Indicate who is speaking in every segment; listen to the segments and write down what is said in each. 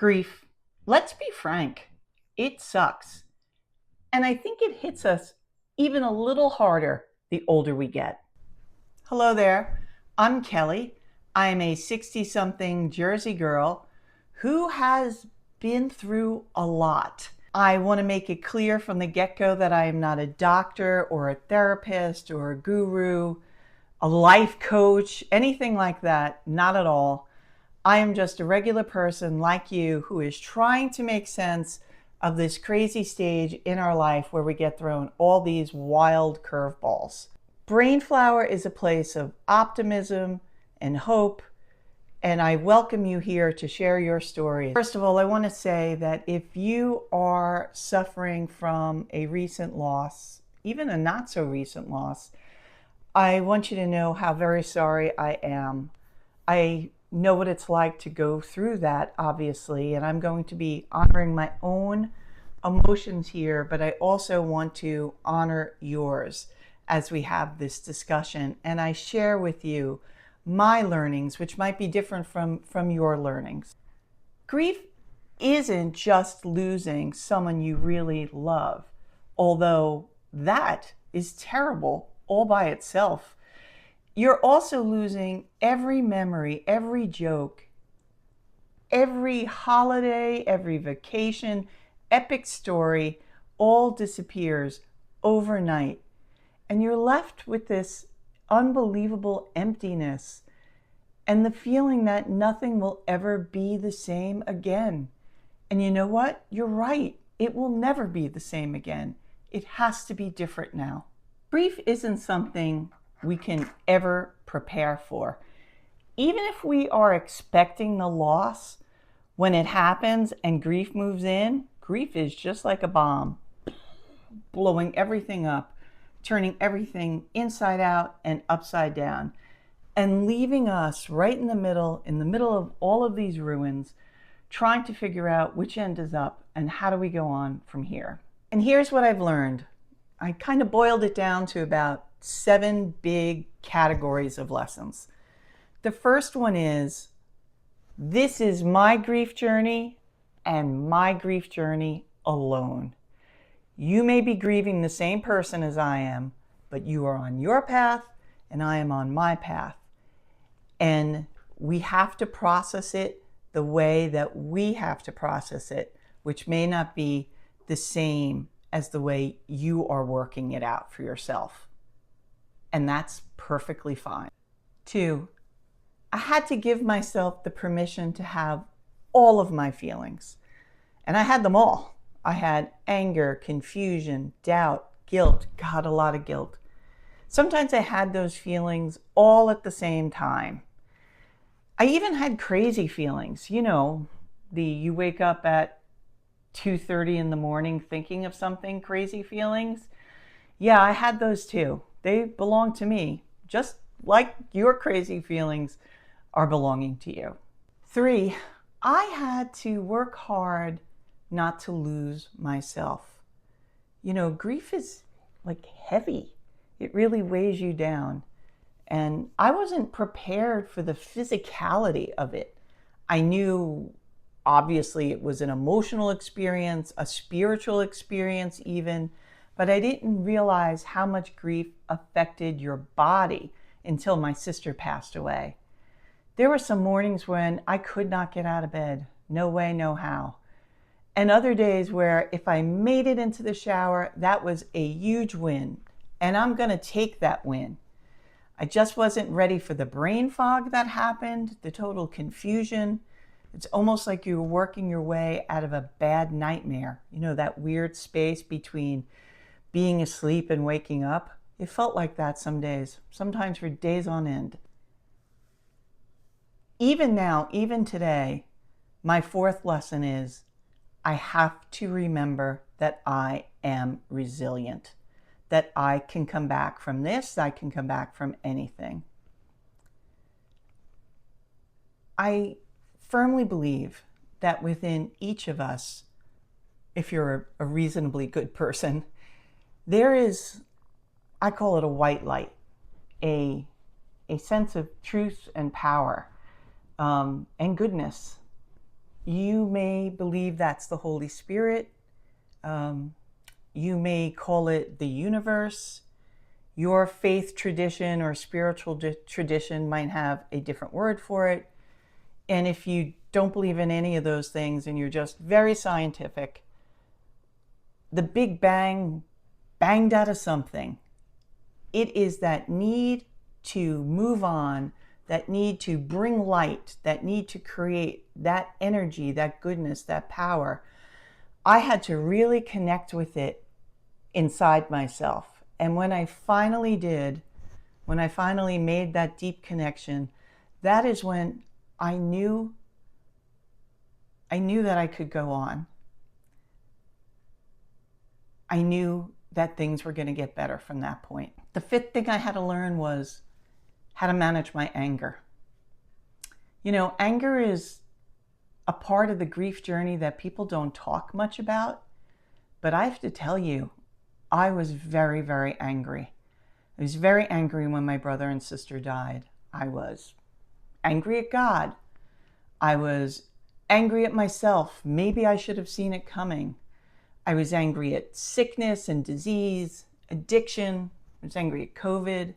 Speaker 1: Grief, let's be frank, it sucks. And I think it hits us even a little harder the older we get. Hello there, I'm Kelly. I'm a 60 something Jersey girl who has been through a lot. I want to make it clear from the get go that I am not a doctor or a therapist or a guru, a life coach, anything like that. Not at all. I am just a regular person like you who is trying to make sense of this crazy stage in our life where we get thrown all these wild curveballs. Brainflower is a place of optimism and hope, and I welcome you here to share your story. First of all, I want to say that if you are suffering from a recent loss, even a not so recent loss, I want you to know how very sorry I am. I know what it's like to go through that, obviously, and I'm going to be honoring my own emotions here, but I also want to honor yours as we have this discussion. And I share with you my learnings, which might be different from your learnings. Grief isn't just losing someone you really love, although that is terrible all by itself. You're also losing every memory, every joke, every holiday, every vacation, epic story, all disappears overnight. And you're left with this unbelievable emptiness and the feeling that nothing will ever be the same again. And you know what? You're right. It will never be the same again. It has to be different now. Grief isn't something we can ever prepare for. Even if we are expecting the loss, when it happens and grief moves in, grief is just like a bomb, blowing everything up, turning everything inside out and upside down, and leaving us right in the middle of all of these ruins, trying to figure out which end is up and how do we go on from here. And here's what I've learned. I kind of boiled it down to about 7 big categories of lessons. The first one is, this is my grief journey and my grief journey alone. You may be grieving the same person as I am, but you are on your path and I am on my path. And we have to process it the way that we have to process it, which may not be the same as the way you are working it out for yourself. And that's perfectly fine. 2, I had to give myself the permission to have all of my feelings. And I had them all. I had anger, confusion, doubt, guilt. God, a lot of guilt. Sometimes I had those feelings all at the same time. I even had crazy feelings. You know, you wake up at 2:30 in the morning thinking of something, crazy feelings. Yeah, I had those too. They belong to me, just like your crazy feelings are belonging to you. 3, I had to work hard not to lose myself. You know, grief is like heavy. It really weighs you down. And I wasn't prepared for the physicality of it. I knew obviously it was an emotional experience, a spiritual experience even, but I didn't realize how much grief affected your body until my sister passed away. There were some mornings when I could not get out of bed. No way, no how. And other days where if I made it into the shower, that was a huge win. And I'm going to take that win. I just wasn't ready for the brain fog that happened, the total confusion. It's almost like you were working your way out of a bad nightmare. You know, that weird space between being asleep and waking up. It felt like that some days, sometimes for days on end. Even now, even today, my 4th lesson is, I have to remember that I am resilient, that I can come back from this, I can come back from anything. I firmly believe that within each of us, if you're a reasonably good person, there is, I call it a white light, a sense of truth and power and goodness You may believe that's the Holy Spirit. Um, you may call it the universe. Your faith tradition or spiritual tradition might have a different word for it. And if you don't believe in any of those things and you're just very scientific, the Big Bang banged out of something. It is that need to move on, that need to bring light, that need to create that energy, that goodness, that power. I had to really connect with it inside myself. And when I finally did, when I finally made that deep connection, that is when I knew that I could go on. I knew that things were going to get better from that point. The fifth thing I had to learn was how to manage my anger. You know, anger is a part of the grief journey that people don't talk much about, but I have to tell you, I was very, very angry. I was very angry when my brother and sister died. I was angry at God. I was angry at myself. Maybe I should have seen it coming. I was angry at sickness and disease, addiction. I was angry at COVID.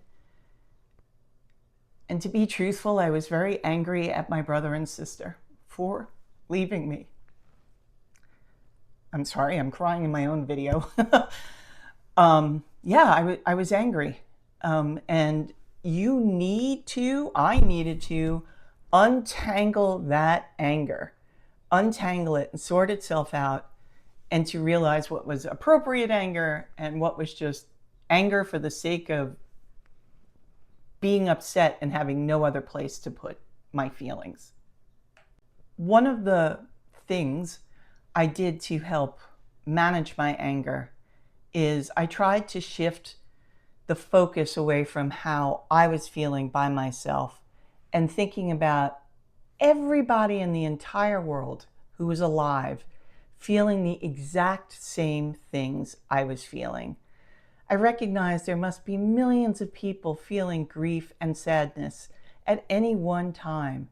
Speaker 1: And to be truthful, I was very angry at my brother and sister for leaving me. I'm sorry, I'm crying in my own video. I was angry. And I needed to untangle that anger, untangle it and sort itself out, and to realize what was appropriate anger and what was just anger for the sake of being upset and having no other place to put my feelings. One of the things I did to help manage my anger is I tried to shift the focus away from how I was feeling by myself and thinking about everybody in the entire world who was alive feeling the exact same things I was feeling. I recognized there must be millions of people feeling grief and sadness at any one time.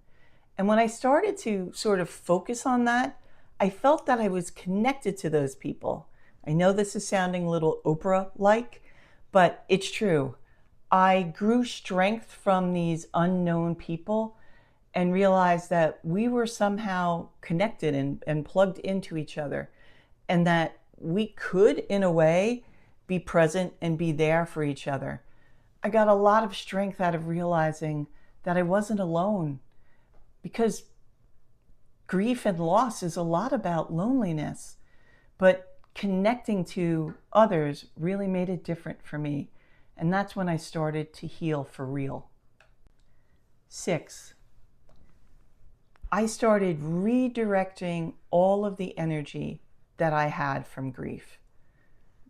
Speaker 1: And when I started to sort of focus on that, I felt that I was connected to those people. I know this is sounding a little Oprah-like, but it's true. I grew strength from these unknown people and realized that we were somehow connected and plugged into each other, and that we could, in a way, be present and be there for each other. I got a lot of strength out of realizing that I wasn't alone, because grief and loss is a lot about loneliness, but connecting to others really made it different for me. And that's when I started to heal for real. 6, I started redirecting all of the energy that I had from grief.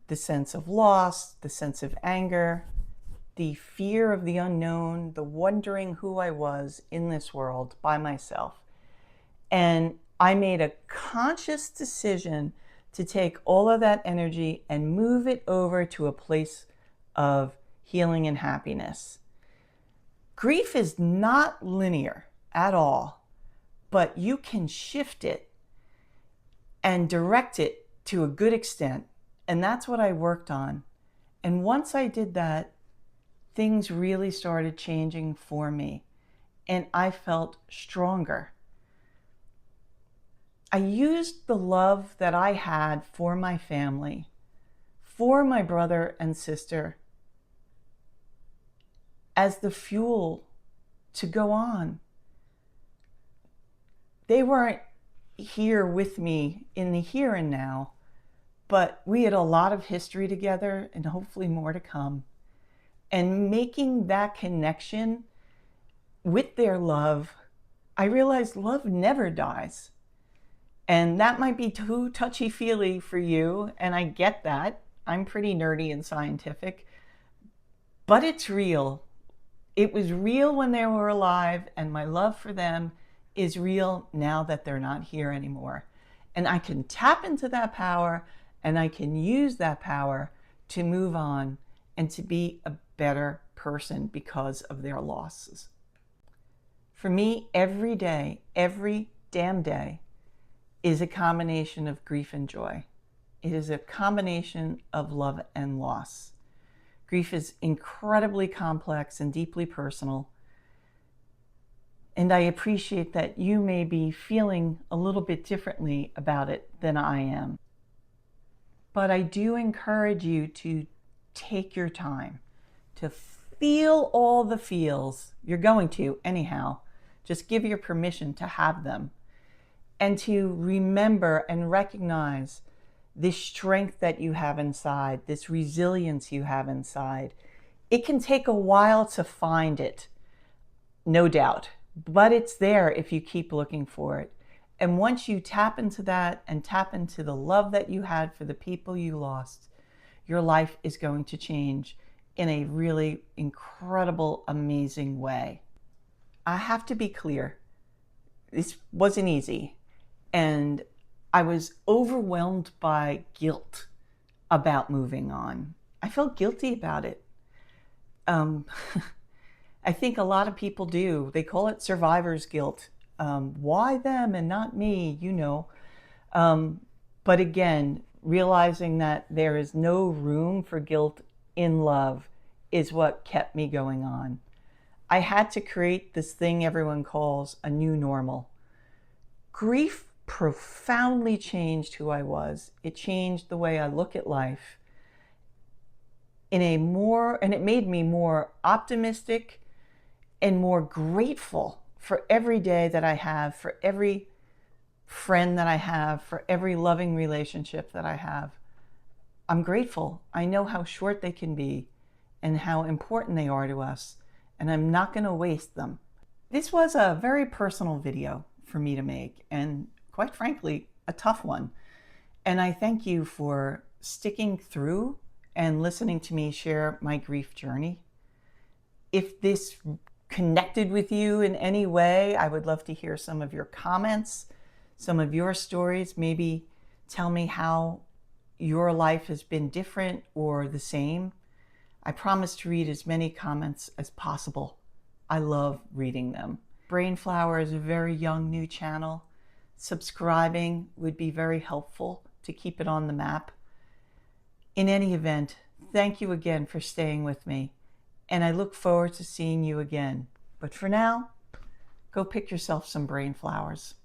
Speaker 1: The sense of loss, the sense of anger, the fear of the unknown, the wondering who I was in this world by myself. And I made a conscious decision to take all of that energy and move it over to a place of healing and happiness. Grief is not linear at all, but you can shift it and direct it to a good extent. And that's what I worked on. And once I did that, things really started changing for me, and I felt stronger. I used the love that I had for my family, for my brother and sister, as the fuel to go on. They weren't here with me in the here and now, but we had a lot of history together and hopefully more to come. And making that connection with their love, I realized love never dies. And that might be too touchy-feely for you, and I get that. I'm pretty nerdy and scientific, but it's real. It was real when they were alive, and my love for them is real now that they're not here anymore. And I can tap into that power, and I can use that power to move on and to be a better person because of their losses. For me, every day, every damn day, is a combination of grief and joy. It is a combination of love and loss. Grief is incredibly complex and deeply personal. And I appreciate that you may be feeling a little bit differently about it than I am. But I do encourage you to take your time to feel all the feels. You're going to anyhow. Just give your permission to have them. And to remember and recognize this strength that you have inside, this resilience you have inside. It can take a while to find it, no doubt, but it's there if you keep looking for it. And once you tap into that and tap into the love that you had for the people you lost, your life is going to change in a really incredible, amazing way. I have to be clear, this wasn't easy. And I was overwhelmed by guilt about moving on. I felt guilty about it. I think a lot of people do. They call it survivor's guilt. Why them and not me, you know. But again, realizing that there is no room for guilt in love is what kept me going on. I had to create this thing everyone calls a new normal. Grief profoundly changed who I was. It changed the way I look at life and it made me more optimistic and more grateful for every day that I have, for every friend that I have, for every loving relationship that I have. I'm grateful. I know how short they can be and how important they are to us, and I'm not going to waste them. This was a very personal video for me to make, and quite frankly, a tough one. And I thank you for sticking through and listening to me share my grief journey. If this connected with you in any way, I would love to hear some of your comments, some of your stories. Maybe tell me how your life has been different or the same. I promise to read as many comments as possible. I love reading them. Brainflower is a very young new channel. Subscribing would be very helpful to keep it on the map. In any event, thank you again for staying with me, and I look forward to seeing you again. But for now, go pick yourself some brain flowers.